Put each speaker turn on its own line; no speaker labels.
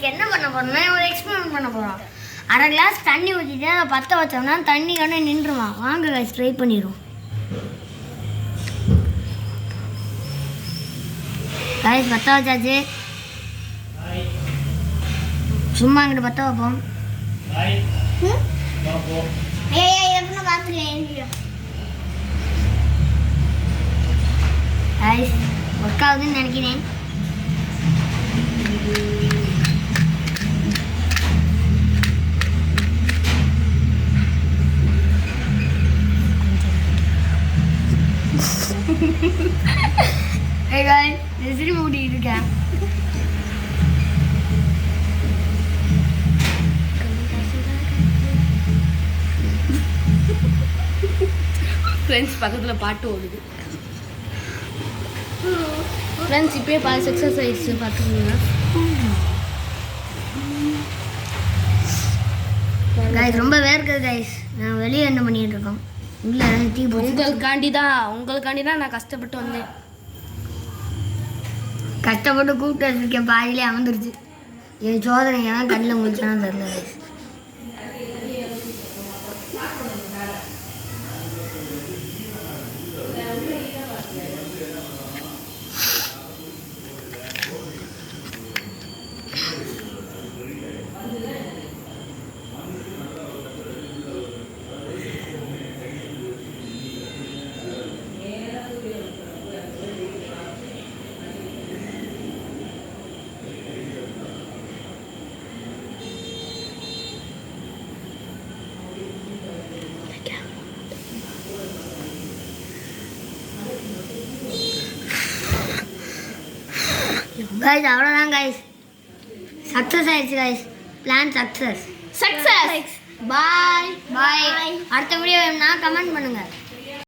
அதுக்கு என்ன பண்ண போறோம்னா ஒரு எக்ஸ்பெரிமெண்ட் பண்ண போறோம். அரை கிளாஸ் தண்ணி ஊற்றிட்டு அதை பற்ற வச்சோம்னா தண்ணி கண்ணே நின்றுவான். வாங்க கைஸ் ட்ரை பண்ணிடுவோம். கைஸ் பற்ற வச்சாச்சு. சும்மா இங்கிட்ட பற்ற வைப்போம். கைஸ் ஒர்க் ஆகுதுன்னு நினைக்கிறேன். Hey guys, விசிறி மூடிட்டு இருக்கேன்.
ஃப்ரெண்ட்ஸ் பக்கத்தில் பாட்டு ஓடுது. ஃப்ரெண்ட்ஸ் இப்போயே பால் எக்ஸசைஸ் பார்த்துக்கோங்க.
கைஸ் ரொம்ப வேர்க்குது கைஸ். நான் வெளியே என்ன பண்ணிட்டு இருக்கோம். இல்லை டீ
உங்களுக்காண்டி தான் நான் கஷ்டப்பட்டு வந்தேன்.
கஷ்டப்பட்டு கூப்பிட்டு வச்சிருக்கேன். பாதியிலே அமர்ந்துருச்சு. என் சோதனை ஏன் கண்ணில் முடிச்சானு தெரியல கைஸ். கைஸ் அவ்வளோதான் கைஸ். சக்ஸஸ் ஆயிடுச்சு கைஸ். Plan success.
சக்ஸஸ்.
பாய் பாய். அடுத்த வீடியோ வேணும்னா கமெண்ட் பண்ணுங்கள்.